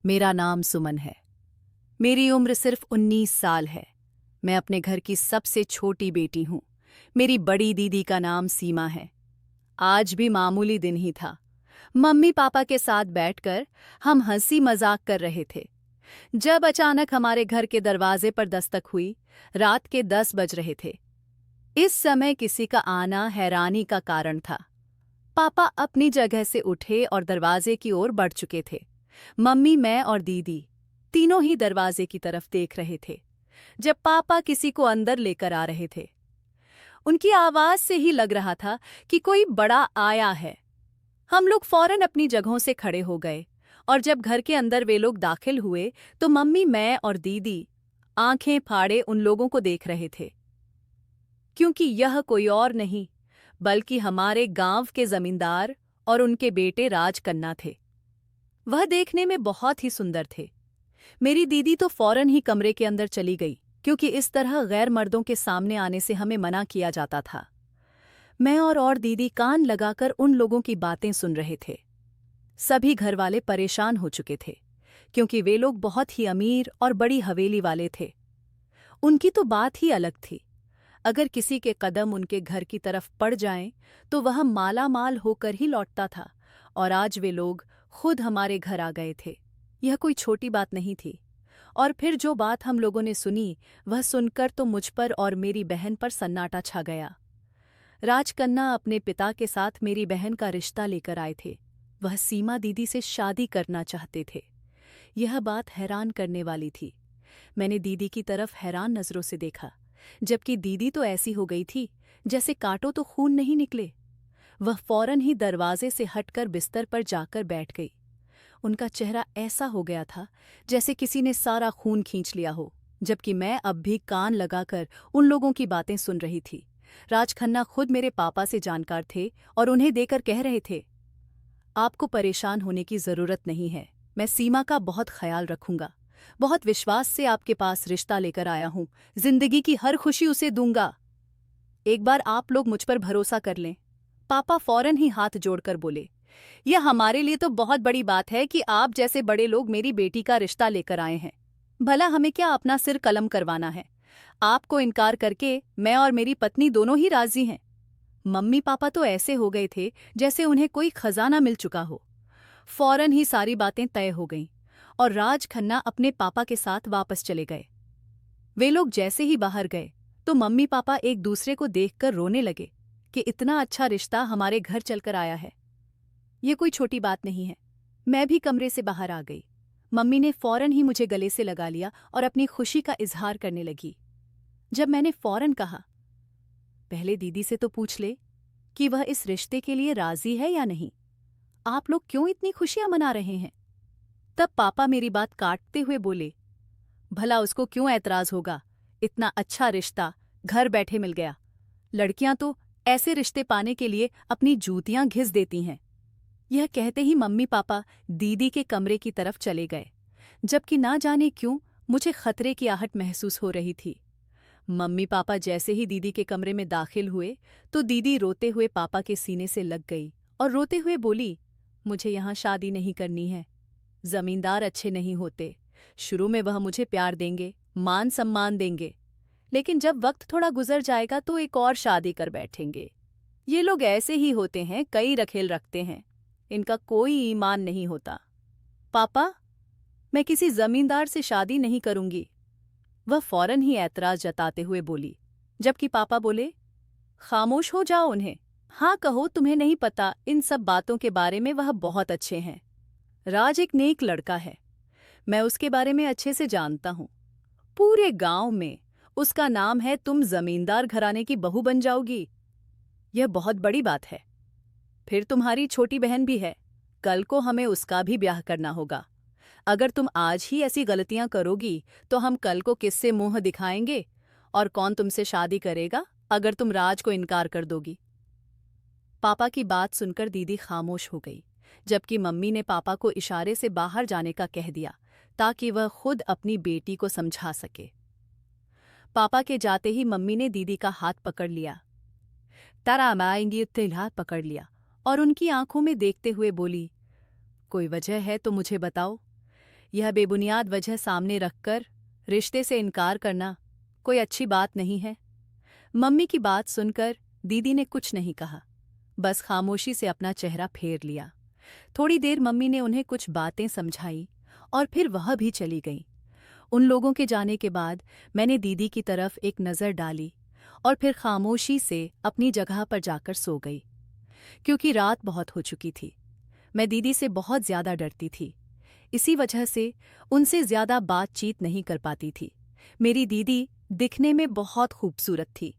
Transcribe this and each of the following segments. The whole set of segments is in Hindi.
मेरा नाम सुमन है। मेरी उम्र सिर्फ 19 साल है। मैं अपने घर की सबसे छोटी बेटी हूँ। मेरी बड़ी दीदी का नाम सीमा है। आज भी मामूली दिन ही था। मम्मी पापा के साथ बैठकर हम हंसी मजाक कर रहे थे जब अचानक हमारे घर के दरवाजे पर दस्तक हुई। रात के 10 बज रहे थे। इस समय किसी का आना हैरानी का कारण था। पापा अपनी जगह से उठे और दरवाजे की ओर बढ़ चुके थे। मम्मी, मैं और दीदी तीनों ही दरवाजे की तरफ देख रहे थे जब पापा किसी को अंदर लेकर आ रहे थे। उनकी आवाज से ही लग रहा था कि कोई बड़ा आया है। हम लोग फौरन अपनी जगहों से खड़े हो गए और जब घर के अंदर वे लोग दाखिल हुए तो मम्मी, मैं और दीदी आंखें फाड़े उन लोगों को देख रहे थे, क्योंकि यह कोई और नहीं बल्कि हमारे गांव के जमींदार और उनके बेटे राजकन्ना थे। वह देखने में बहुत ही सुंदर थे। मेरी दीदी तो फौरन ही कमरे के अंदर चली गई, क्योंकि इस तरह गैर मर्दों के सामने आने से हमें मना किया जाता था। मैं और दीदी कान लगाकर उन लोगों की बातें सुन रहे थे। सभी घरवाले परेशान हो चुके थे, क्योंकि वे लोग बहुत ही अमीर और बड़ी हवेली वाले थे। उनकी तो बात ही अलग थी। अगर किसी के कदम उनके घर की तरफ पड़ जाएं, तो वह माला माल होकर ही लौटता था। और आज वे लोग खुद हमारे घर आ गए थे। यह कोई छोटी बात नहीं थी। और फिर जो बात हम लोगों ने सुनी, वह सुनकर तो मुझ पर और मेरी बहन पर सन्नाटा छा गया। राजकन्ना अपने पिता के साथ मेरी बहन का रिश्ता लेकर आए थे। वह सीमा दीदी से शादी करना चाहते थे। यह बात हैरान करने वाली थी। मैंने दीदी की तरफ हैरान नजरों से देखा, जबकि दीदी तो ऐसी हो गई थी जैसे काटो तो खून नहीं निकले। वह फौरन ही दरवाजे से हटकर बिस्तर पर जाकर बैठ गई। उनका चेहरा ऐसा हो गया था जैसे किसी ने सारा खून खींच लिया हो, जबकि मैं अब भी कान लगाकर उन लोगों की बातें सुन रही थी। राजखन्ना खुद मेरे पापा से जानकार थे और उन्हें देकर कह रहे थे, आपको परेशान होने की जरूरत नहीं है। मैं सीमा का बहुत ख्याल रखूंगा। बहुत विश्वास से आपके पास रिश्ता लेकर आया हूं। जिंदगी की हर खुशी उसे दूंगा। एक बार आप लोग मुझ पर भरोसा कर लें। पापा फौरन ही हाथ जोड़कर बोले, यह हमारे लिए तो बहुत बड़ी बात है कि आप जैसे बड़े लोग मेरी बेटी का रिश्ता लेकर आए हैं। भला हमें क्या अपना सिर कलम करवाना है? आपको इनकार करके मैं और मेरी पत्नी दोनों ही राजी हैं। मम्मी पापा तो ऐसे हो गए थे जैसे उन्हें कोई खजाना मिल चुका हो। फौरन ही सारी बातें तय हो गईं और राज खन्ना अपने पापा के साथ वापस चले गए। वे लोग जैसे ही बाहर गए तो मम्मी पापा एक दूसरे को देखकर रोने लगे कि इतना अच्छा रिश्ता हमारे घर चलकर आया है। ये कोई छोटी बात नहीं है। मैं भी कमरे से बाहर आ गई। मम्मी ने फौरन ही मुझे गले से लगा लिया और अपनी खुशी का इजहार करने लगी। जब मैंने फौरन कहा, पहले दीदी से तो पूछ ले कि वह इस रिश्ते के लिए राजी है या नहीं। आप लोग क्यों इतनी खुशियां मना रहे हैं? तब पापा मेरी बात काटते हुए बोले, भला उसको क्यों ऐतराज होगा? इतना अच्छा रिश्ता घर बैठे मिल गया। लड़कियां तो ऐसे रिश्ते पाने के लिए अपनी जूतियां घिस देती हैं। यह कहते ही मम्मी पापा दीदी के कमरे की तरफ चले गए, जबकि ना जाने क्यों मुझे खतरे की आहट महसूस हो रही थी। मम्मी पापा जैसे ही दीदी के कमरे में दाखिल हुए तो दीदी रोते हुए पापा के सीने से लग गई और रोते हुए बोली, मुझे यहाँ शादी नहीं करनी है। जमींदार अच्छे नहीं होते। शुरू में वह मुझे प्यार देंगे, मान सम्मान देंगे, लेकिन जब वक्त थोड़ा गुजर जाएगा तो एक और शादी कर बैठेंगे। ये लोग ऐसे ही होते हैं, कई रखेल रखते हैं। इनका कोई ईमान नहीं होता। पापा, मैं किसी जमींदार से शादी नहीं करूंगी। वह फौरन ही ऐतराज जताते हुए बोली, जबकि पापा बोले, खामोश हो जाओ उन्हें। हाँ कहो, तुम्हें नहीं पता इन सब बातों के बारे में। वह बहुत अच्छे हैं। राज एक नेक लड़का है। मैं उसके बारे में अच्छे से जानता हूँ। पूरे गांव में उसका नाम है। तुम जमींदार घराने की बहू बन जाओगी, यह बहुत बड़ी बात है। फिर तुम्हारी छोटी बहन भी है। कल को हमें उसका भी ब्याह करना होगा। अगर तुम आज ही ऐसी गलतियां करोगी तो हम कल को किससे मुंह दिखाएंगे? और कौन तुमसे शादी करेगा अगर तुम राज को इनकार कर दोगी? पापा की बात सुनकर दीदी खामोश हो गई, जबकि मम्मी ने पापा को इशारे से बाहर जाने का कह दिया ताकि वह खुद अपनी बेटी को समझा सके। पापा के जाते ही मम्मी ने दीदी का हाथ पकड़ लिया। तारा आएंगी उत्ते हाथ पकड़ लिया और उनकी आंखों में देखते हुए बोली, कोई वजह है तो मुझे बताओ। यह बेबुनियाद वजह सामने रखकर रिश्ते से इनकार करना कोई अच्छी बात नहीं है। मम्मी की बात सुनकर दीदी ने कुछ नहीं कहा, बस खामोशी से अपना चेहरा फेर लिया। थोड़ी देर मम्मी ने उन्हें कुछ बातें समझाई और फिर वह भी चली गई। उन लोगों के जाने के बाद मैंने दीदी की तरफ एक नज़र डाली और फिर खामोशी से अपनी जगह पर जाकर सो गई, क्योंकि रात बहुत हो चुकी थी। मैं दीदी से बहुत ज़्यादा डरती थी, इसी वजह से उनसे ज़्यादा बातचीत नहीं कर पाती थी। मेरी दीदी दिखने में बहुत खूबसूरत थी।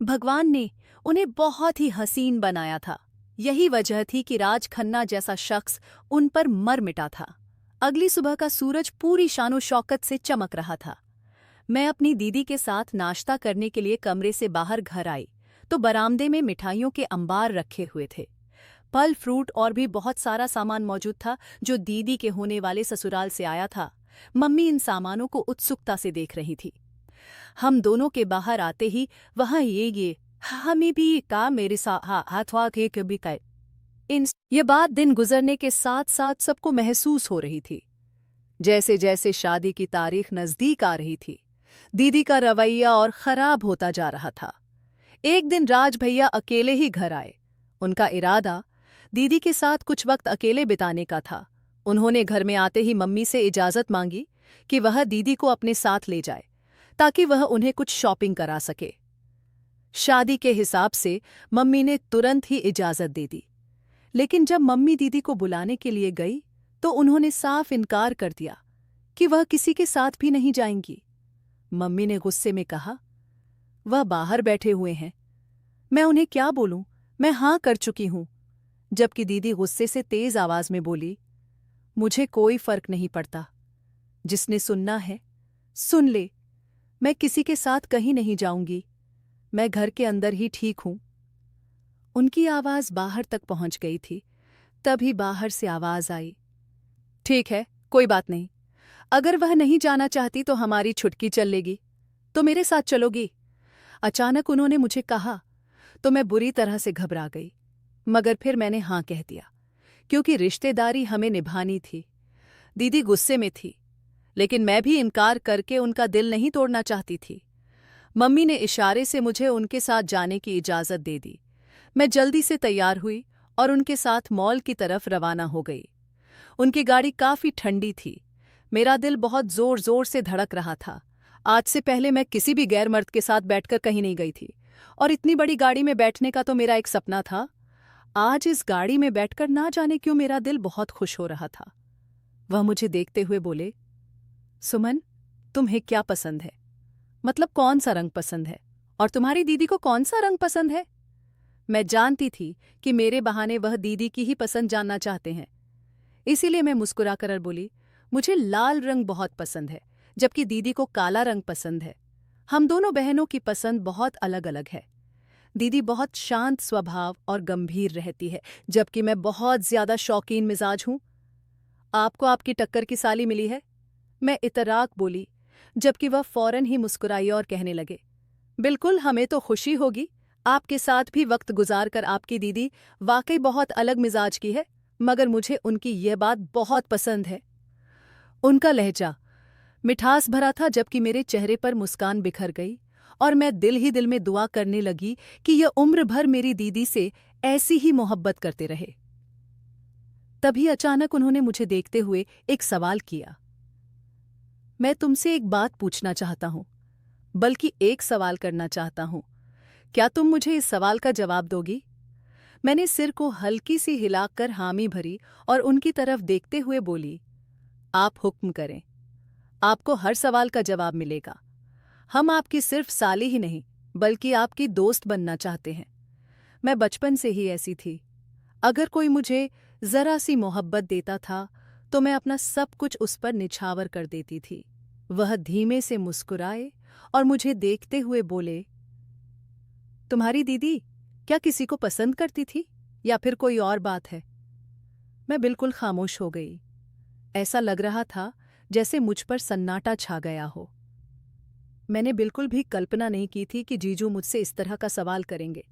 भगवान ने उन्हें बहुत ही हसीन बनाया था। यही वजह थी कि राज खन्ना जैसा शख्स उन पर मर मिटा था। अगली सुबह का सूरज पूरी शानो शौकत से चमक रहा था। मैं अपनी दीदी के साथ नाश्ता करने के लिए कमरे से बाहर घर आई तो बरामदे में मिठाइयों के अंबार रखे हुए थे। फल, फ्रूट और भी बहुत सारा सामान मौजूद था जो दीदी के होने वाले ससुराल से आया था। मम्मी इन सामानों को उत्सुकता से देख रही थी। हम दोनों के बाहर आते ही वहाँ ये हमें भी का मेरे हाथवा के कभी का ये बात दिन गुजरने के साथ साथ सबको महसूस हो रही थी। जैसे जैसे शादी की तारीख नजदीक आ रही थी, दीदी का रवैया और खराब होता जा रहा था। एक दिन राज भैया अकेले ही घर आए। उनका इरादा दीदी के साथ कुछ वक्त अकेले बिताने का था। उन्होंने घर में आते ही मम्मी से इजाजत मांगी कि वह दीदी को अपने साथ ले जाए ताकि वह उन्हें कुछ शॉपिंग करा सके। शादी के हिसाब से मम्मी ने तुरंत ही इजाजत दे दी, लेकिन जब मम्मी दीदी को बुलाने के लिए गई तो उन्होंने साफ इनकार कर दिया कि वह किसी के साथ भी नहीं जाएंगी। मम्मी ने गुस्से में कहा, वह बाहर बैठे हुए हैं, मैं उन्हें क्या बोलूं, मैं हाँ कर चुकी हूं। जबकि दीदी गुस्से से तेज आवाज में बोली, मुझे कोई फर्क नहीं पड़ता, जिसने सुनना है सुन ले, मैं किसी के साथ कहीं नहीं जाऊंगी, मैं घर के अंदर ही ठीक हूं। उनकी आवाज बाहर तक पहुंच गई थी, तभी बाहर से आवाज आई, ठीक है, कोई बात नहीं, अगर वह नहीं जाना चाहती तो हमारी छुटकी चल लेगी, तो मेरे साथ चलोगी। अचानक उन्होंने मुझे कहा तो मैं बुरी तरह से घबरा गई, मगर फिर मैंने हाँ कह दिया, क्योंकि रिश्तेदारी हमें निभानी थी। दीदी गुस्से में थी, लेकिन मैं भी इनकार करके उनका दिल नहीं तोड़ना चाहती थी। मम्मी ने इशारे से मुझे उनके साथ जाने की इजाज़त दे दी। मैं जल्दी से तैयार हुई और उनके साथ मॉल की तरफ रवाना हो गई। उनकी गाड़ी काफ़ी ठंडी थी। मेरा दिल बहुत ज़ोर ज़ोर से धड़क रहा था। आज से पहले मैं किसी भी गैर मर्द के साथ बैठकर कहीं नहीं गई थी, और इतनी बड़ी गाड़ी में बैठने का तो मेरा एक सपना था। आज इस गाड़ी में बैठकर ना जाने क्यों मेरा दिल बहुत खुश हो रहा था। वह मुझे देखते हुए बोले, सुमन, तुम्हें क्या पसंद है? मतलब कौन सा रंग पसंद है? और तुम्हारी दीदी को कौन सा रंग पसंद है? मैं जानती थी कि मेरे बहाने वह दीदी की ही पसंद जानना चाहते हैं, इसीलिए मैं मुस्कुराकर बोली, मुझे लाल रंग बहुत पसंद है, जबकि दीदी को काला रंग पसंद है। हम दोनों बहनों की पसंद बहुत अलग अलग है। दीदी बहुत शांत स्वभाव और गंभीर रहती है, जबकि मैं बहुत ज्यादा शौकीन मिजाज हूं। आपको आपकी टक्कर की साली मिली है, मैं इतराक बोली, जबकि वह फौरन ही मुस्कुराई और कहने लगे, बिल्कुल, हमें तो खुशी होगी। आपके साथ भी वक्त गुजार कर आपकी दीदी वाकई बहुत अलग मिजाज की है, मगर मुझे उनकी यह बात बहुत पसंद है। उनका लहजा मिठास भरा था, जबकि मेरे चेहरे पर मुस्कान बिखर गई और मैं दिल ही दिल में दुआ करने लगी कि यह उम्र भर मेरी दीदी से ऐसी ही मोहब्बत करते रहे। तभी अचानक उन्होंने मुझे देखते हुए एक सवाल किया। मैं तुमसे एक बात पूछना चाहता हूं, बल्कि एक सवाल करना चाहता हूं। क्या तुम मुझे इस सवाल का जवाब दोगी? मैंने सिर को हल्की सी हिलाकर हामी भरी और उनकी तरफ देखते हुए बोली, आप हुक्म करें, आपको हर सवाल का जवाब मिलेगा। हम आपकी सिर्फ साली ही नहीं, बल्कि आपकी दोस्त बनना चाहते हैं। मैं बचपन से ही ऐसी थी। अगर कोई मुझे जरा सी मोहब्बत देता था तो मैं अपना सब कुछ उस पर निछावर कर देती थी। वह धीमे से मुस्कुराए और मुझे देखते हुए बोले, तुम्हारी दीदी क्या किसी को पसंद करती थी या फिर कोई और बात है? मैं बिल्कुल खामोश हो गई। ऐसा लग रहा था जैसे मुझ पर सन्नाटा छा गया हो। मैंने बिल्कुल भी कल्पना नहीं की थी कि जीजू मुझसे इस तरह का सवाल करेंगे।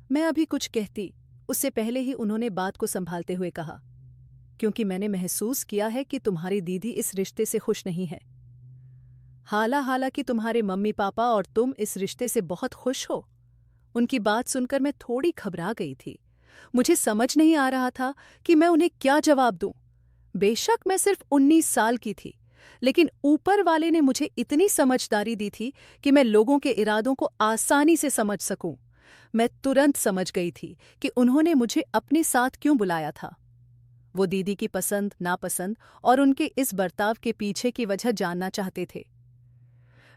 मैं अभी कुछ कहती उससे पहले ही उन्होंने बात को संभालते हुए कहा, क्योंकि मैंने महसूस किया है कि तुम्हारी दीदी इस रिश्ते से खुश नहीं है। हालांकि तुम्हारे मम्मी पापा और तुम इस रिश्ते से बहुत खुश हो। उनकी बात सुनकर मैं थोड़ी घबरा गई थी। मुझे समझ नहीं आ रहा था कि मैं उन्हें क्या जवाब दूं। बेशक मैं सिर्फ 19 साल की थी, लेकिन ऊपर वाले ने मुझे इतनी समझदारी दी थी कि मैं लोगों के इरादों को आसानी से समझ सकूं। मैं तुरंत समझ गई थी कि उन्होंने मुझे अपने साथ क्यों बुलाया था। वो दीदी की पसंद नापसंद और उनके इस बर्ताव के पीछे की वजह जानना चाहते थे।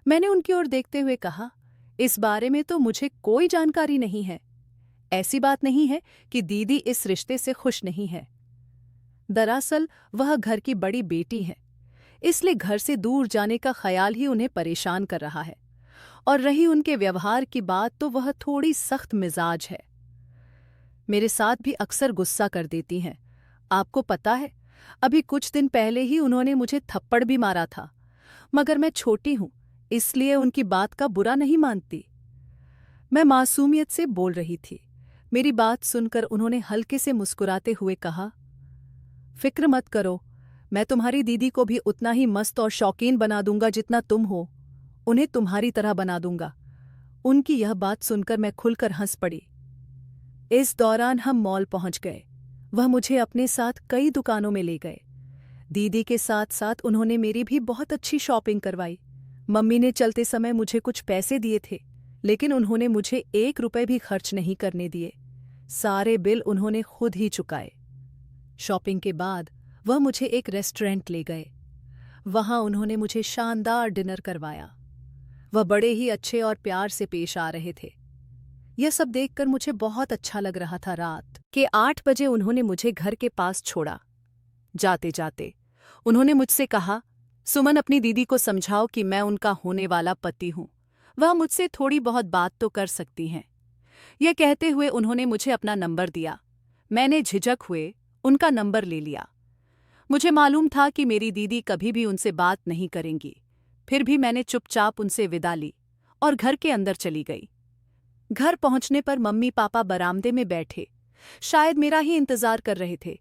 मैंने उनकी ओर देखते हुए कहा, इस बारे में तो मुझे कोई जानकारी नहीं है। ऐसी बात नहीं है कि दीदी इस रिश्ते से खुश नहीं है। दरअसल वह घर की बड़ी बेटी है, इसलिए घर से दूर जाने का ख्याल ही उन्हें परेशान कर रहा है। और रही उनके व्यवहार की बात, तो वह थोड़ी सख्त मिजाज है। मेरे साथ भी अक्सर गुस्सा कर देती हैं। आपको पता है, अभी कुछ दिन पहले ही उन्होंने मुझे थप्पड़ भी मारा था, मगर मैं छोटी हूं, इसलिए उनकी बात का बुरा नहीं मानती। मैं मासूमियत से बोल रही थी। मेरी बात सुनकर उन्होंने हल्के से मुस्कुराते हुए कहा, फिक्र मत करो, मैं तुम्हारी दीदी को भी उतना ही मस्त और शौकीन बना दूंगा जितना तुम हो। उन्हें तुम्हारी तरह बना दूंगा। उनकी यह बात सुनकर मैं खुलकर हंस पड़ी। इस दौरान हम मॉल पहुंच गए। वह मुझे अपने साथ कई दुकानों में ले गए। दीदी के साथ साथ उन्होंने मेरी भी बहुत अच्छी शॉपिंग करवाई। मम्मी ने चलते समय मुझे कुछ पैसे दिए थे, लेकिन उन्होंने मुझे 1 रुपए भी खर्च नहीं करने दिए। सारे बिल उन्होंने खुद ही चुकाए। शॉपिंग के बाद वह मुझे एक रेस्टोरेंट ले गए। वहां उन्होंने मुझे शानदार डिनर करवाया। वह बड़े ही अच्छे और प्यार से पेश आ रहे थे। यह सब देखकर मुझे बहुत अच्छा लग रहा था। रात के 8 बजे उन्होंने मुझे घर के पास छोड़ा। जाते जाते उन्होंने मुझसे कहा, सुमन, अपनी दीदी को समझाओ कि मैं उनका होने वाला पति हूं। वह मुझसे थोड़ी बहुत बात तो कर सकती हैं। यह कहते हुए उन्होंने मुझे अपना नंबर दिया। मैंने झिझक हुए उनका नंबर ले लिया। मुझे मालूम था कि मेरी दीदी कभी भी उनसे बात नहीं करेंगी। फिर भी मैंने चुपचाप उनसे विदा ली और घर के अंदर चली गई। घर पहुंचने पर मम्मी पापा बरामदे में बैठे, शायद मेरा ही इंतजार कर रहे थे।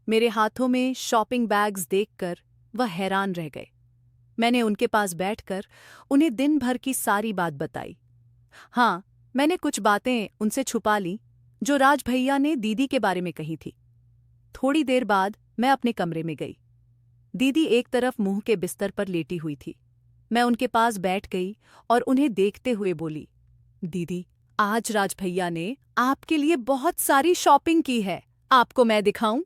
मेरे हाथों में शॉपिंग बैग्स देखकर वह हैरान रह गए। मैंने उनके पास बैठकर उन्हें दिन भर की सारी बात बताई। हाँ, मैंने कुछ बातें उनसे छुपा लीं जो राज भैया ने दीदी के बारे में कही थी। थोड़ी देर बाद मैं अपने कमरे में गई। दीदी एक तरफ मुंह के बिस्तर पर लेटी हुई थी। मैं उनके पास बैठ गई और उन्हें देखते हुए बोली, दीदी, आज राज भैया ने आपके लिए बहुत सारी शॉपिंग की है, आपको मैं दिखाऊं?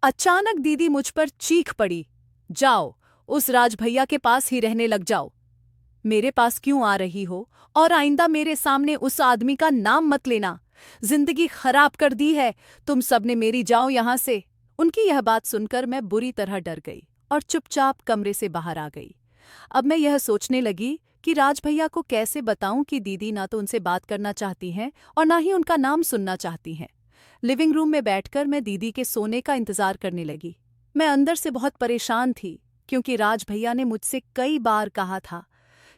अचानक दीदी मुझ पर चीख पड़ी, जाओ, उस राज भैया के पास ही रहने लग जाओ। मेरे पास क्यों आ रही हो? और आइंदा मेरे सामने उस आदमी का नाम मत लेना। जिंदगी खराब कर दी है तुम सबने मेरी, जाओ यहां से। उनकी यह बात सुनकर मैं बुरी तरह डर गई और चुपचाप कमरे से बाहर आ गई। अब मैं यह सोचने लगी कि राज भैया को कैसे बताऊं कि दीदी ना तो उनसे बात करना चाहती हैं और ना ही उनका नाम सुनना चाहती हैं। लिविंग रूम में बैठकर मैं दीदी के सोने का इंतजार करने लगी। मैं अंदर से बहुत परेशान थी, क्योंकि राज भैया ने मुझसे कई बार कहा था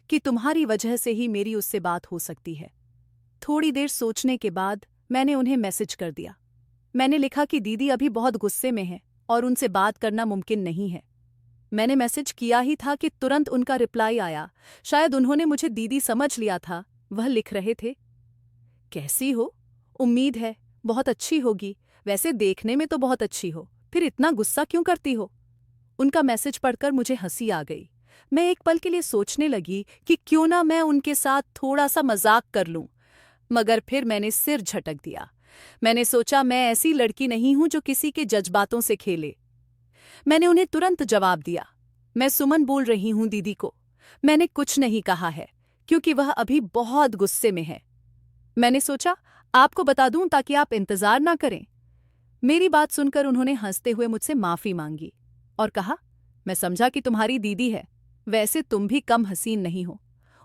कि तुम्हारी वजह से ही मेरी उससे बात हो सकती है। थोड़ी देर सोचने के बाद मैंने उन्हें मैसेज कर दिया। मैंने लिखा कि दीदी अभी बहुत गुस्से में है और उनसे बात करना मुमकिन नहीं है। मैंने मैसेज किया ही था कि तुरंत उनका रिप्लाई आया। शायद उन्होंने मुझे दीदी समझ लिया था। वह लिख रहे थे, कैसी हो? उम्मीद है बहुत अच्छी होगी। वैसे देखने में तो बहुत अच्छी हो, फिर इतना गुस्सा क्यों करती हो? उनका मैसेज पढ़कर मुझे हंसी आ गई। मैं एक पल के लिए सोचने लगी कि क्यों ना मैं उनके साथ थोड़ा सा मजाक कर लूं, मगर फिर मैंने सिर झटक दिया। मैंने सोचा, मैं ऐसी लड़की नहीं हूं जो किसी के जज्बातों से खेले। मैंने उन्हें तुरंत जवाब दिया, मैं सुमन बोल रही हूं दीदी को। मैंने कुछ नहीं कहा है क्योंकि वह अभी बहुत गुस्से में है। मैंने सोचा आपको बता दूं ताकि आप इंतजार ना करें। मेरी बात सुनकर उन्होंने हंसते हुए मुझसे माफी मांगी और कहा, मैं समझा कि तुम्हारी दीदी है। वैसे तुम भी कम हसीन नहीं हो।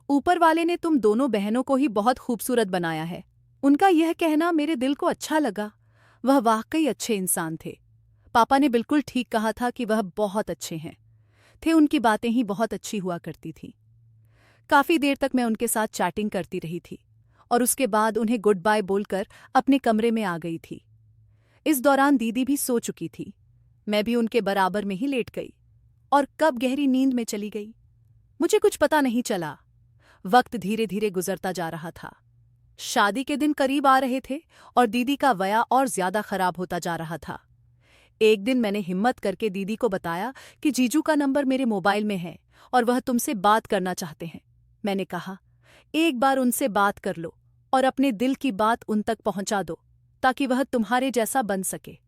ऊपर वाले ने तुम दोनों बहनों को ही बहुत खूबसूरत बनाया है। उनका यह कहना मेरे दिल को अच्छा लगा। वह वाकई अच्छे इंसान थे। पापा ने बिल्कुल ठीक कहा था कि वह बहुत अच्छे हैं थे। उनकी बातें ही बहुत अच्छी हुआ करती थीं। काफी देर तक मैं उनके साथ चैटिंग करती रही थी और उसके बाद उन्हें गुड बाय बोलकर अपने कमरे में आ गई थी। इस दौरान दीदी भी सो चुकी थी। मैं भी उनके बराबर में ही लेट गई और कब गहरी नींद में चली गई मुझे कुछ पता नहीं चला। वक्त धीरे धीरे गुजरता जा रहा था। शादी के दिन करीब आ रहे थे और दीदी का वया और ज्यादा खराब होता जा रहा था। एक दिन मैंने हिम्मत करके दीदी को बताया कि जीजू का नंबर मेरे मोबाइल में है और वह तुमसे बात करना चाहते हैं। मैंने कहा, एक बार उनसे बात कर लो और अपने दिल की बात उन तक पहुंचा दो ताकि वह तुम्हारे जैसा बन सके।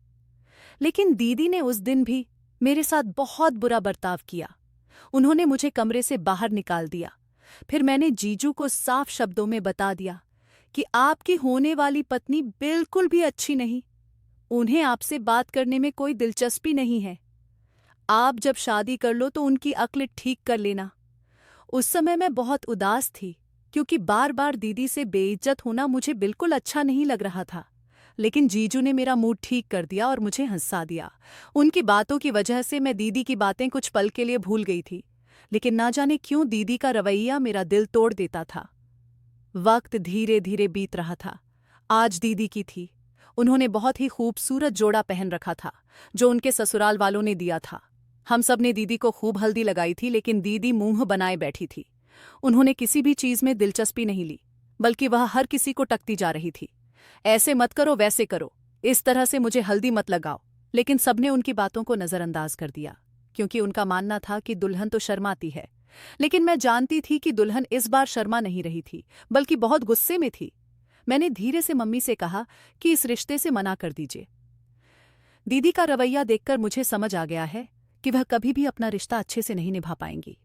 लेकिन दीदी ने उस दिन भी मेरे साथ बहुत बुरा बर्ताव किया। उन्होंने मुझे कमरे से बाहर निकाल दिया। फिर मैंने जीजू को साफ शब्दों में बता दिया कि आपकी होने वाली पत्नी बिल्कुल भी अच्छी नहीं, उन्हें आपसे बात करने में कोई दिलचस्पी नहीं है। आप जब शादी कर लो तो उनकी अक्ल ठीक कर लेना। उस समय मैं बहुत उदास थी क्योंकि बार बार दीदी से बेइज्जत होना मुझे बिल्कुल अच्छा नहीं लग रहा था। लेकिन जीजू ने मेरा मूड ठीक कर दिया और मुझे हंसा दिया। उनकी बातों की वजह से मैं दीदी की बातें कुछ पल के लिए भूल गई थी, लेकिन ना जाने क्यों दीदी का रवैया मेरा दिल तोड़ देता था। वक्त धीरे धीरे बीत रहा था। आज दीदी की थी। उन्होंने बहुत ही खूबसूरत जोड़ा पहन रखा था जो उनके ससुराल वालों ने दिया था। हम सब ने दीदी को खूब हल्दी लगाई थी, लेकिन दीदी मुंह बनाए बैठी थी। उन्होंने किसी भी चीज में दिलचस्पी नहीं ली, बल्कि वह हर किसी को टकती जा रही थी। ऐसे मत करो, वैसे करो, इस तरह से मुझे हल्दी मत लगाओ। लेकिन सबने उनकी बातों को नजरअंदाज कर दिया क्योंकि उनका मानना था कि दुल्हन तो शर्माती है। लेकिन मैं जानती थी कि दुल्हन इस बार शर्मा नहीं रही थी, बल्कि बहुत गुस्से में थी। मैंने धीरे से मम्मी से कहा कि इस रिश्ते से मना कर दीजिए। दीदी का रवैया देखकर मुझे समझ आ गया है कि वह कभी भी अपना रिश्ता अच्छे से नहीं निभा पाएंगी।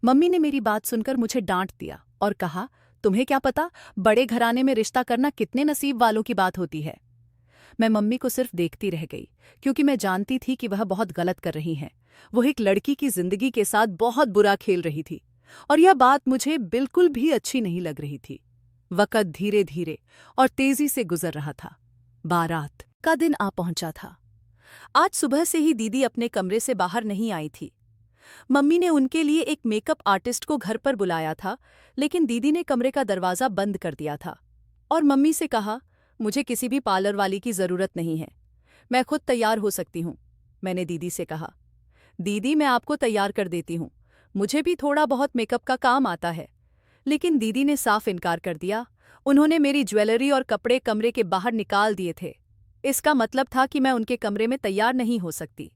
मम्मी ने मेरी बात सुनकर मुझे डांट दिया और कहा, तुम्हें क्या पता बड़े घराने में रिश्ता करना कितने नसीब वालों की बात होती है। मैं मम्मी को सिर्फ देखती रह गई क्योंकि मैं जानती थी कि वह बहुत गलत कर रही हैं। वो एक लड़की की जिंदगी के साथ बहुत बुरा खेल रही थी और यह बात मुझे बिल्कुल भी अच्छी नहीं लग रही थी। वक़्त धीरे धीरे और तेजी से गुजर रहा था। बारात का दिन आ पहुंचा था। आज सुबह से ही दीदी अपने कमरे से बाहर नहीं आई थी। मम्मी ने उनके लिए एक मेकअप आर्टिस्ट को घर पर बुलाया था, लेकिन दीदी ने कमरे का दरवाज़ा बंद कर दिया था और मम्मी से कहा, मुझे किसी भी पार्लर वाली की ज़रूरत नहीं है, मैं खुद तैयार हो सकती हूँ। मैंने दीदी से कहा, दीदी मैं आपको तैयार कर देती हूँ, मुझे भी थोड़ा बहुत मेकअप का काम आता है। लेकिन दीदी ने साफ इनकार कर दिया। उन्होंने मेरी ज्वेलरी और कपड़े कमरे के बाहर निकाल दिए थे। इसका मतलब था कि मैं उनके कमरे में तैयार नहीं हो सकती।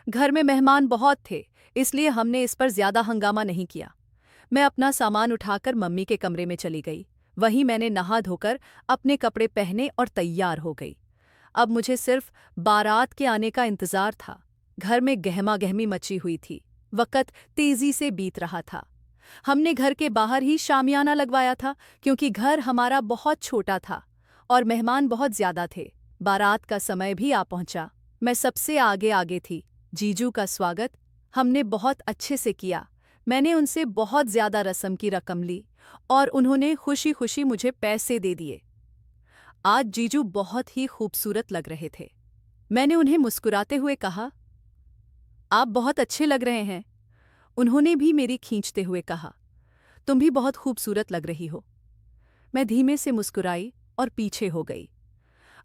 घर में मेहमान बहुत थे, इसलिए हमने इस पर ज्यादा हंगामा नहीं किया। मैं अपना सामान उठाकर मम्मी के कमरे में चली गई। वहीं मैंने नहा धोकर अपने कपड़े पहने और तैयार हो गई। अब मुझे सिर्फ बारात के आने का इंतजार था। घर में गहमा गहमी मची हुई थी। वक़्त तेजी से बीत रहा था। हमने घर के बाहर ही शामियाना लगवाया था क्योंकि घर हमारा बहुत छोटा था और मेहमान बहुत ज्यादा थे। बारात का समय भी आ पहुंचा। मैं सबसे आगे आगे थी। जीजू का स्वागत हमने बहुत अच्छे से किया। मैंने उनसे बहुत ज्यादा रस्म की रकम ली और उन्होंने खुशी खुशी मुझे पैसे दे दिए। आज जीजू बहुत ही खूबसूरत लग रहे थे। मैंने उन्हें मुस्कुराते हुए कहा, आप बहुत अच्छे लग रहे हैं। उन्होंने भी मेरी खींचते हुए कहा, तुम भी बहुत खूबसूरत लग रही हो। मैं धीमे से मुस्कुराई और पीछे हो गई।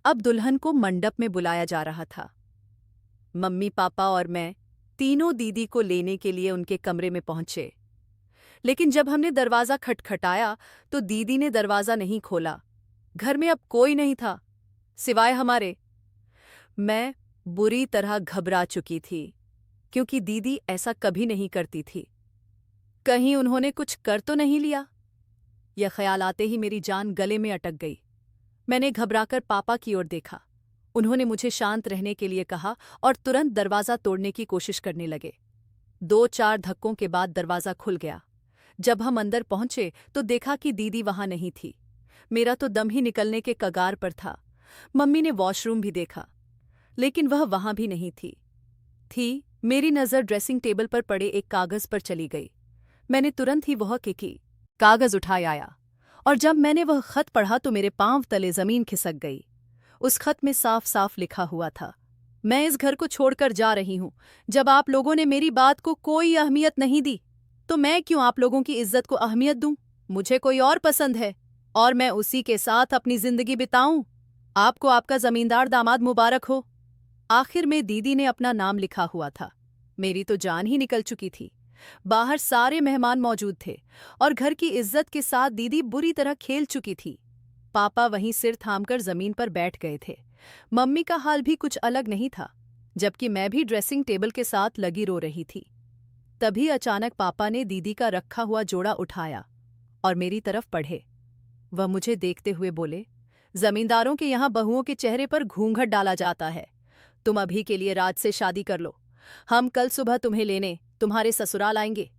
अब दुल्हन को मंडप में बुलाया जा रहा था। मम्मी पापा और मैं तीनों दीदी को लेने के लिए उनके कमरे में पहुंचे। लेकिन जब हमने दरवाज़ा खटखटाया तो दीदी ने दरवाज़ा नहीं खोला। घर में अब कोई नहीं था सिवाय हमारे। मैं बुरी तरह घबरा चुकी थी क्योंकि दीदी ऐसा कभी नहीं करती थी। कहीं उन्होंने कुछ कर तो नहीं लिया? यह ख्याल आते ही मेरी जान गले में अटक गई। मैंने घबराकर पापा की ओर देखा। उन्होंने मुझे शांत रहने के लिए कहा और तुरंत दरवाज़ा तोड़ने की कोशिश करने लगे। 2-4 धक्कों के बाद दरवाज़ा खुल गया। जब हम अंदर पहुंचे तो देखा कि दीदी वहां नहीं थी। मेरा तो दम ही निकलने के कगार पर था। मम्मी ने वॉशरूम भी देखा, लेकिन वह वहां भी नहीं थी। मेरी नज़र ड्रेसिंग टेबल पर पड़े एक कागज़ पर चली गई। मैंने तुरंत ही वह कागज़ उठाया और जब मैंने वह खत पढ़ा तो मेरे पांव तले ज़मीन खिसक गई। उस खत में साफ साफ लिखा हुआ था, मैं इस घर को छोड़कर जा रही हूं। जब आप लोगों ने मेरी बात को कोई अहमियत नहीं दी तो मैं क्यों आप लोगों की इज्जत को अहमियत दूं? मुझे कोई और पसंद है और मैं उसी के साथ अपनी जिंदगी बिताऊं। आपको आपका जमींदार दामाद मुबारक हो। आखिर में दीदी ने अपना नाम लिखा हुआ था। मेरी तो जान ही निकल चुकी थी। बाहर सारे मेहमान मौजूद थे और घर की इज्जत के साथ दीदी बुरी तरह खेल चुकी थी। पापा वहीं सिर थामकर जमीन पर बैठ गए थे। मम्मी का हाल भी कुछ अलग नहीं था, जबकि मैं भी ड्रेसिंग टेबल के साथ लगी रो रही थी। तभी अचानक पापा ने दीदी का रखा हुआ जोड़ा उठाया और मेरी तरफ बढ़े। वह मुझे देखते हुए बोले, जमींदारों के यहाँ बहुओं के चेहरे पर घूंघट डाला जाता है। तुम अभी के लिए राज से शादी कर लो। हम कल सुबह तुम्हें लेने तुम्हारे ससुराल आएंगे।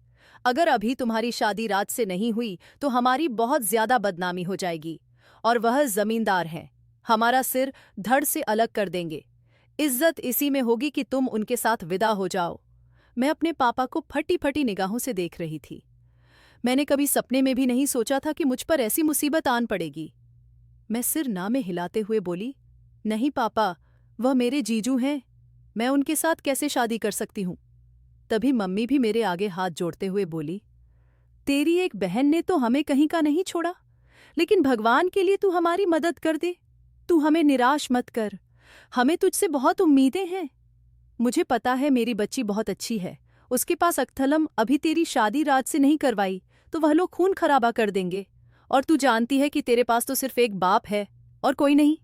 अगर अभी तुम्हारी शादी राज से नहीं हुई तो हमारी बहुत ज्यादा बदनामी हो जाएगी और वह जमींदार हैं, हमारा सिर धड़ से अलग कर देंगे। इज्जत इसी में होगी कि तुम उनके साथ विदा हो जाओ। मैं अपने पापा को फटी फटी निगाहों से देख रही थी। मैंने कभी सपने में भी नहीं सोचा था कि मुझ पर ऐसी मुसीबत आन पड़ेगी। मैं सिर ना में हिलाते हुए बोली, नहीं पापा, वह मेरे जीजू हैं, मैं उनके साथ कैसे शादी कर सकती हूँ। तभी मम्मी भी मेरे आगे हाथ जोड़ते हुए बोली, तेरी एक बहन ने तो हमें कहीं का नहीं छोड़ा, लेकिन भगवान के लिए तू हमारी मदद कर दे। तू हमें निराश मत कर, हमें तुझसे बहुत उम्मीदें हैं। मुझे पता है मेरी बच्ची बहुत अच्छी है, उसके पास अख्तलम अभी तेरी शादी राज से नहीं करवाई तो वह लोग खून खराबा कर देंगे, और तू जानती है कि तेरे पास तो सिर्फ एक बाप है और कोई नहीं।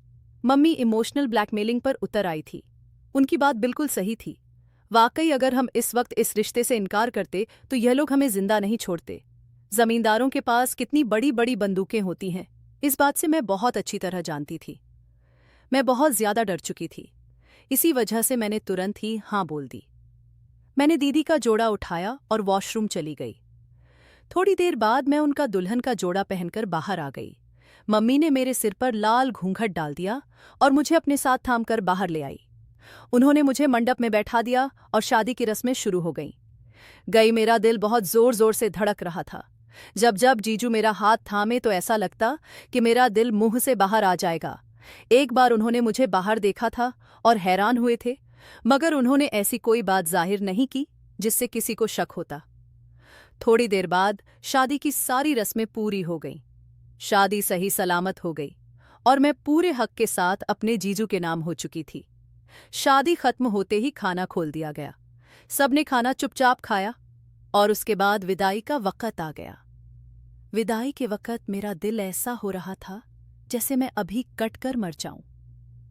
मम्मी इमोशनल ब्लैकमेलिंग पर उतर आई थी। उनकी बात बिल्कुल सही थी। वाकई अगर हम इस वक्त इस रिश्ते से इनकार करते तो यह लोग हमें जिंदा नहीं छोड़ते। जमींदारों के पास कितनी बड़ी बड़ी बंदूकें होती हैं, इस बात से मैं बहुत अच्छी तरह जानती थी। मैं बहुत ज्यादा डर चुकी थी। इसी वजह से मैंने तुरंत ही हाँ बोल दी। मैंने दीदी का जोड़ा उठाया और वॉशरूम चली गई। थोड़ी देर बाद मैं उनका दुल्हन का जोड़ा पहनकर बाहर आ गई। मम्मी ने मेरे सिर पर लाल घूंघट डाल दिया और मुझे अपने साथ थामकर बाहर ले आई। उन्होंने मुझे मंडप में बैठा दिया और शादी की रस्में शुरू हो गईं। मेरा दिल बहुत जोर जोर से धड़क रहा था। जब जब जीजू मेरा हाथ थामे तो ऐसा लगता कि मेरा दिल मुंह से बाहर आ जाएगा। एक बार उन्होंने मुझे बाहर देखा था और हैरान हुए थे, मगर उन्होंने ऐसी कोई बात जाहिर नहीं की जिससे किसी को शक होता। थोड़ी देर बाद शादी की सारी रस्में पूरी हो गईं। शादी सही सलामत हो गई और मैं पूरे हक के साथ अपने जीजू के नाम हो चुकी थी। शादी खत्म होते ही खाना खोल दिया गया। सबने खाना चुपचाप खाया और उसके बाद विदाई का वक़्त आ गया। विदाई के वक़्त मेरा दिल ऐसा हो रहा था जैसे मैं अभी कट कर मर जाऊं।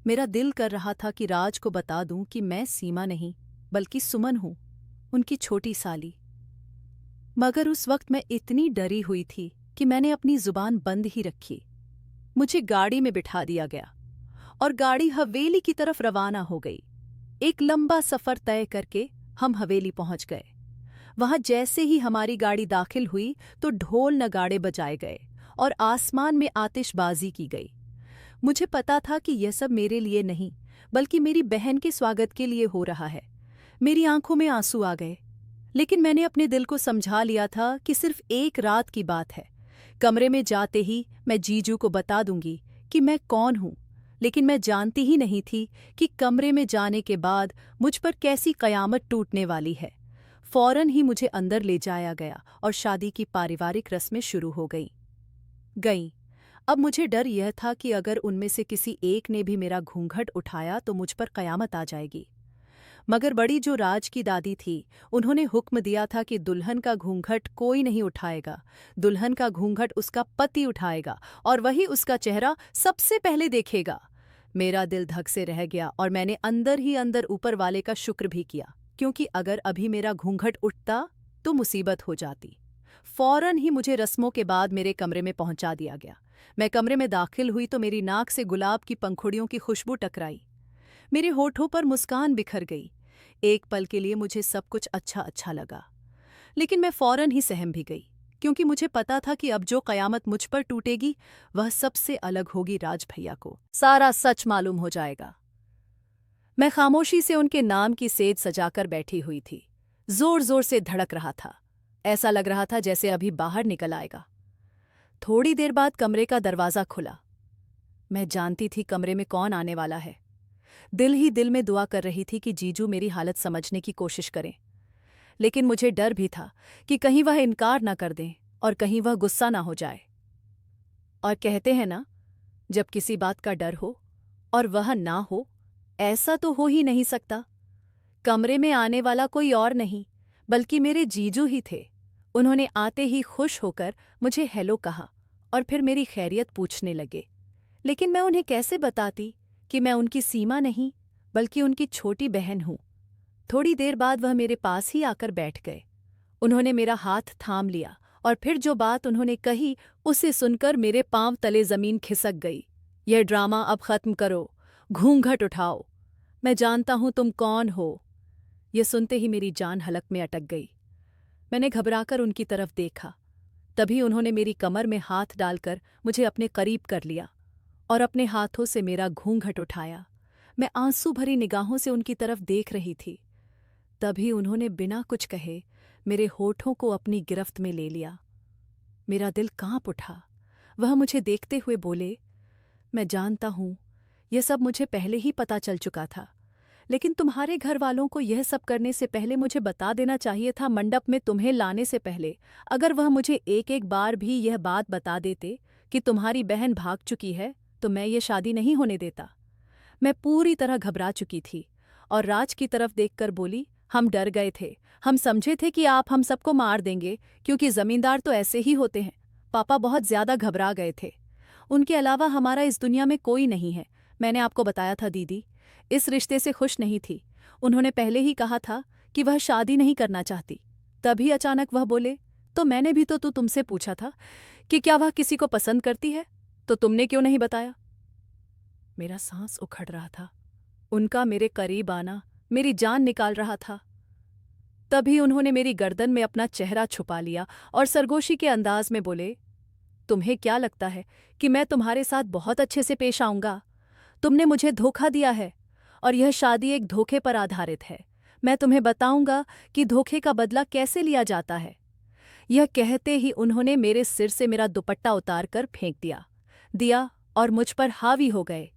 मेरा दिल कर रहा था कि राज को बता दूं कि मैं सीमा नहीं बल्कि सुमन हूं, उनकी छोटी साली। मगर उस वक्त मैं इतनी डरी हुई थी कि मैंने अपनी जुबान बंद ही रखी। मुझे गाड़ी में बिठा दिया गया और गाड़ी हवेली की तरफ रवाना हो गई। एक लंबा सफर तय करके हम हवेली पहुंच गए। वहां जैसे ही हमारी गाड़ी दाखिल हुई तो ढोल नगाड़े बजाए गए और आसमान में आतिशबाजी की गई। मुझे पता था कि यह सब मेरे लिए नहीं बल्कि मेरी बहन के स्वागत के लिए हो रहा है। मेरी आंखों में आंसू आ गए, लेकिन मैंने अपने दिल को समझा लिया था कि सिर्फ एक रात की बात है। कमरे में जाते ही मैं जीजू को बता दूंगी कि मैं कौन हूं, लेकिन मैं जानती ही नहीं थी कि कमरे में जाने के बाद मुझ पर कैसी कयामत टूटने वाली है। फौरन ही मुझे अंदर ले जाया गया और शादी की पारिवारिक रस्में शुरू हो गईं। अब मुझे डर यह था कि अगर उनमें से किसी एक ने भी मेरा घूंघट उठाया तो मुझ पर कयामत आ जाएगी। मगर बड़ी जो राज की दादी थी, उन्होंने हुक्म दिया था कि दुल्हन का घूंघट कोई नहीं उठाएगा। दुल्हन का घूंघट उसका पति उठाएगा और वही उसका चेहरा सबसे पहले देखेगा। मेरा दिल धक से रह गया और मैंने अंदर ही अंदर ऊपर वाले का शुक्र भी किया, क्योंकि अगर अभी मेरा घूंघट उठता तो मुसीबत हो जाती। फौरन ही मुझे रस्मों के बाद मेरे कमरे में पहुंचा दिया गया। मैं कमरे में दाखिल हुई तो मेरी नाक से गुलाब की पंखुड़ियों की खुशबू टकराई। मेरे होठों पर मुस्कान बिखर गई। एक पल के लिए मुझे सब कुछ अच्छा अच्छा लगा, लेकिन मैं फौरन ही सहम भी गई, क्योंकि मुझे पता था कि अब जो कयामत मुझ पर टूटेगी वह सबसे अलग होगी। राज भैया को सारा सच मालूम हो जाएगा। मैं खामोशी से उनके नाम की सेज सजाकर बैठी हुई थी। जोर जोर से धड़क रहा था, ऐसा लग रहा था जैसे अभी बाहर निकल आएगा। थोड़ी देर बाद कमरे का दरवाज़ा खुला। मैं जानती थी कमरे में कौन आने वाला है। दिल ही दिल में दुआ कर रही थी कि जीजू मेरी हालत समझने की कोशिश करें, लेकिन मुझे डर भी था कि कहीं वह इनकार ना कर दें और कहीं वह गुस्सा ना हो जाए। और कहते हैं ना, जब किसी बात का डर हो और वह ना हो ऐसा तो हो ही नहीं सकता। कमरे में आने वाला कोई और नहीं बल्कि मेरे जीजू ही थे। उन्होंने आते ही खुश होकर मुझे हेलो कहा और फिर मेरी खैरियत पूछने लगे। लेकिन मैं उन्हें कैसे बताती कि मैं उनकी सीमा नहीं बल्कि उनकी छोटी बहन हूं। थोड़ी देर बाद वह मेरे पास ही आकर बैठ गए। उन्होंने मेरा हाथ थाम लिया और फिर जो बात उन्होंने कही उसे सुनकर मेरे पांव तले जमीन खिसक गई। यह ड्रामा अब खत्म करो, घूंघट उठाओ, मैं जानता हूं तुम कौन हो। यह सुनते ही मेरी जान हलक में अटक गई। मैंने घबराकर उनकी तरफ देखा। तभी उन्होंने मेरी कमर में हाथ डालकर मुझे अपने करीब कर लिया और अपने हाथों से मेरा घूंघट उठाया। मैं आंसू भरी निगाहों से उनकी तरफ देख रही थी। तभी उन्होंने बिना कुछ कहे मेरे होठों को अपनी गिरफ्त में ले लिया। मेरा दिल कांप उठा। वह मुझे देखते हुए बोले, मैं जानता हूं यह सब मुझे पहले ही पता चल चुका था, लेकिन तुम्हारे घर वालों को यह सब करने से पहले मुझे बता देना चाहिए था। मंडप में तुम्हें लाने से पहले अगर वह मुझे एक एक बार भी यह बात बता देते कि तुम्हारी बहन भाग चुकी है तो मैं ये शादी नहीं होने देता। मैं पूरी तरह घबरा चुकी थी और राज की तरफ देखकर बोली, हम डर गए थे, हम समझे थे कि आप हम सबको मार देंगे क्योंकि जमींदार तो ऐसे ही होते हैं। पापा बहुत ज्यादा घबरा गए थे। उनके अलावा हमारा इस दुनिया में कोई नहीं है। मैंने आपको बताया था दीदी इस रिश्ते से खुश नहीं थी। उन्होंने पहले ही कहा था कि वह शादी नहीं करना चाहती। तभी अचानक वह बोले, तो मैंने भी तो तुमसे पूछा था कि क्या वह किसी को पसंद करती है, तो तुमने क्यों नहीं बताया। मेरा सांस उखड़ रहा था। उनका मेरे करीब आना मेरी जान निकाल रहा था। तभी उन्होंने मेरी गर्दन में अपना चेहरा छुपा लिया और सरगोशी के अंदाज में बोले, तुम्हें क्या लगता है कि मैं तुम्हारे साथ बहुत अच्छे से पेश आऊंगा? तुमने मुझे धोखा दिया है और यह शादी एक धोखे पर आधारित है। मैं तुम्हें बताऊंगा कि धोखे का बदला कैसे लिया जाता है। यह कहते ही उन्होंने मेरे सिर से मेरा दुपट्टा उतार कर फेंक दिया और मुझ पर हावी हो गए।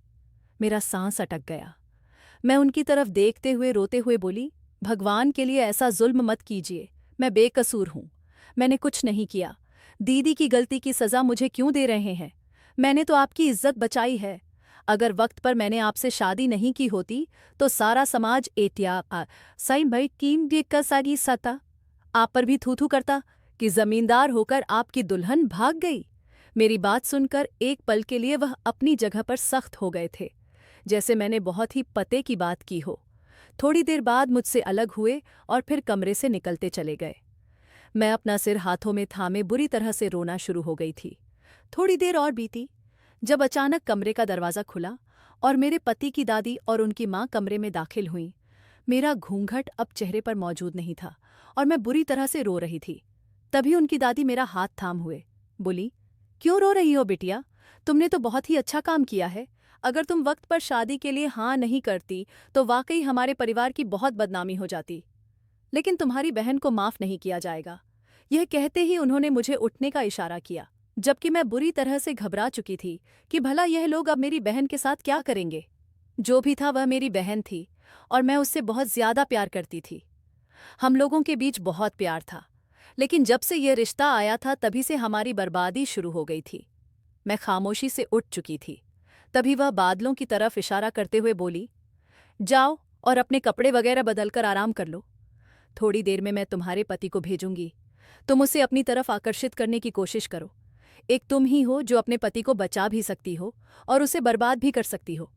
मेरा सांस अटक गया। मैं उनकी तरफ देखते हुए रोते हुए बोली, भगवान के लिए ऐसा जुल्म मत कीजिए। मैं बेकसूर हूं, मैंने कुछ नहीं किया। दीदी की गलती की सजा मुझे क्यों दे रहे हैं? मैंने तो आपकी इज्जत बचाई है। अगर वक्त पर मैंने आपसे शादी नहीं की होती तो सारा समाज सही भाई कीम का सागी सता आप पर भी थू थू करता कि जमींदार होकर आपकी दुल्हन भाग गई। मेरी बात सुनकर एक पल के लिए वह अपनी जगह पर सख्त हो गए थे, जैसे मैंने बहुत ही पते की बात की हो। थोड़ी देर बाद मुझसे अलग हुए और फिर कमरे से निकलते चले गए। मैं अपना सिर हाथों में थामे बुरी तरह से रोना शुरू हो गई थी। थोड़ी देर और बीती जब अचानक कमरे का दरवाज़ा खुला और मेरे पति की दादी और उनकी माँ कमरे में दाखिल हुईं। मेरा घूंघट अब चेहरे पर मौजूद नहीं था और मैं बुरी तरह से रो रही थी। तभी उनकी दादी मेरा हाथ थाम हुए बोली, क्यों रो रही हो बिटिया? तुमने तो बहुत ही अच्छा काम किया है। अगर तुम वक्त पर शादी के लिए हाँ नहीं करती तो वाकई हमारे परिवार की बहुत बदनामी हो जाती, लेकिन तुम्हारी बहन को माफ नहीं किया जाएगा। यह कहते ही उन्होंने मुझे उठने का इशारा किया, जबकि मैं बुरी तरह से घबरा चुकी थी कि भला यह लोग अब मेरी बहन के साथ क्या करेंगे। जो भी था वह मेरी बहन थी और मैं उससे बहुत ज्यादा प्यार करती थी। हम लोगों के बीच बहुत प्यार था, लेकिन जब से यह रिश्ता आया था तभी से हमारी बर्बादी शुरू हो गई थी। मैं खामोशी से उठ चुकी थी। तभी वह बादलों की तरफ इशारा करते हुए बोली, जाओ और अपने कपड़े वगैरह बदलकर आराम कर लो। थोड़ी देर में मैं तुम्हारे पति को भेजूंगी। तुम उसे अपनी तरफ आकर्षित करने की कोशिश करो। एक तुम ही हो जो अपने पति को बचा भी सकती हो और उसे बर्बाद भी कर सकती हो,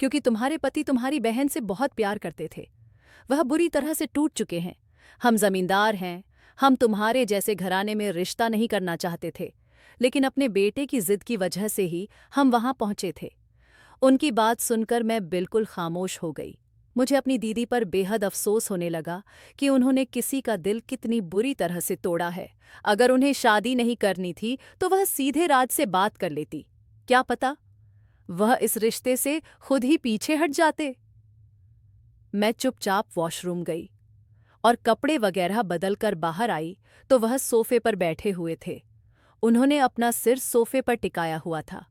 क्योंकि तुम्हारे पति तुम्हारी बहन से बहुत प्यार करते थे। वह बुरी तरह से टूट चुके हैं। हम जमींदार हैं, हम तुम्हारे जैसे घराने में रिश्ता नहीं करना चाहते थे, लेकिन अपने बेटे की जिद की वजह से ही हम वहां पहुंचे थे। उनकी बात सुनकर मैं बिल्कुल खामोश हो गई। मुझे अपनी दीदी पर बेहद अफसोस होने लगा कि उन्होंने किसी का दिल कितनी बुरी तरह से तोड़ा है। अगर उन्हें शादी नहीं करनी थी तो वह सीधे राज से बात कर लेती। क्या पता वह इस रिश्ते से खुद ही पीछे हट जाते। मैं चुपचाप वॉशरूम गई और कपड़े वगैरह बदलकर बाहर आई तो वह सोफे पर बैठे हुए थे। उन्होंने अपना सिर सोफे पर टिकाया हुआ था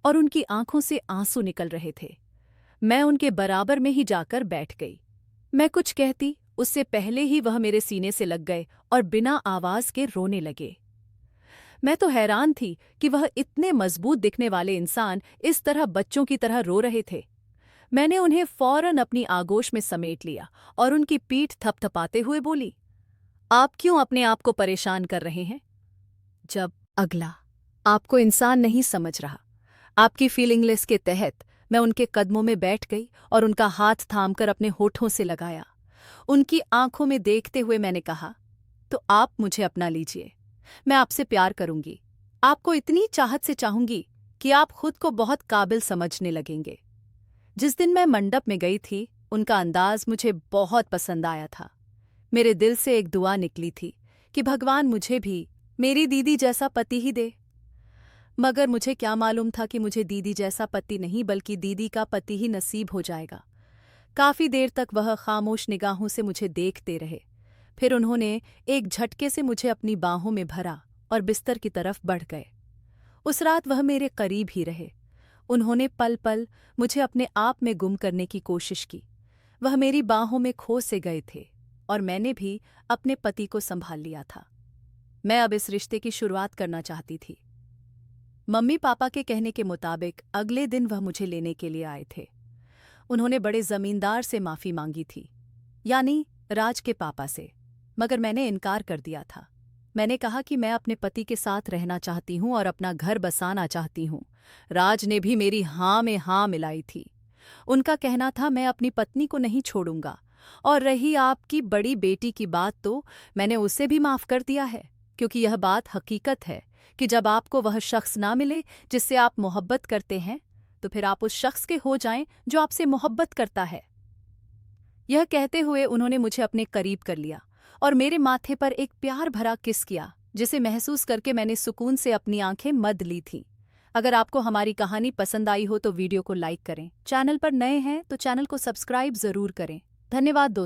और उनकी आंखों से आंसू निकल रहे थे। मैं उनके बराबर में ही जाकर बैठ गई। मैं कुछ कहती उससे पहले ही वह मेरे सीने से लग गए और बिना आवाज के रोने लगे। मैं तो हैरान थी कि वह इतने मजबूत दिखने वाले इंसान इस तरह बच्चों की तरह रो रहे थे। मैंने उन्हें फौरन अपनी आगोश में समेट लिया और उनकी पीठ थपथपाते हुए बोली, आप क्यों अपने आप को परेशान कर रहे हैं? जब अगला आपको इंसान नहीं समझ रहा, आपकी फीलिंगलेस के तहत मैं उनके कदमों में बैठ गई और उनका हाथ थामकर अपने होठों से लगाया। उनकी आंखों में देखते हुए मैंने कहा, तो आप मुझे अपना लीजिए, मैं आपसे प्यार करूंगी, आपको इतनी चाहत से चाहूंगी कि आप खुद को बहुत काबिल समझने लगेंगे। जिस दिन मैं मंडप में गई थी, उनका अंदाज मुझे बहुत पसंद आया था। मेरे दिल से एक दुआ निकली थी कि भगवान मुझे भी मेरी दीदी जैसा पति ही दे। मगर मुझे क्या मालूम था कि मुझे दीदी जैसा पति नहीं बल्कि दीदी का पति ही नसीब हो जाएगा। काफी देर तक वह खामोश निगाहों से मुझे देखते रहे। फिर उन्होंने एक झटके से मुझे अपनी बाहों में भरा और बिस्तर की तरफ बढ़ गए। उस रात वह मेरे करीब ही रहे। उन्होंने पल पल मुझे अपने आप में गुम करने की कोशिश की। वह मेरी बाहों में खो से गए थे और मैंने भी अपने पति को संभाल लिया था। मैं अब इस रिश्ते की शुरुआत करना चाहती थी। मम्मी पापा के कहने के मुताबिक अगले दिन वह मुझे लेने के लिए आए थे। उन्होंने बड़े जमींदार से माफी मांगी थी, यानी राज के पापा से, मगर मैंने इनकार कर दिया था। मैंने कहा कि मैं अपने पति के साथ रहना चाहती हूं और अपना घर बसाना चाहती हूं। राज ने भी मेरी हाँ में हाँ मिलाई थी। उनका कहना था मैं अपनी पत्नी को नहीं छोड़ूंगा, और रही आपकी बड़ी बेटी की बात तो मैंने उसे भी माफ कर दिया है, क्योंकि यह बात हकीकत है कि जब आपको वह शख्स ना मिले जिससे आप मोहब्बत करते हैं, तो फिर आप उस शख्स के हो जाएं जो आपसे मोहब्बत करता है। यह कहते हुए उन्होंने मुझे अपने करीब कर लिया और मेरे माथे पर एक प्यार भरा किस किया, जिसे महसूस करके मैंने सुकून से अपनी आंखें मद ली थीं। अगर आपको हमारी कहानी पसंद आई हो तो वीडियो को लाइक करें। चैनल पर नए हैं तो चैनल को सब्सक्राइब जरूर करें। धन्यवाद दोस्तों।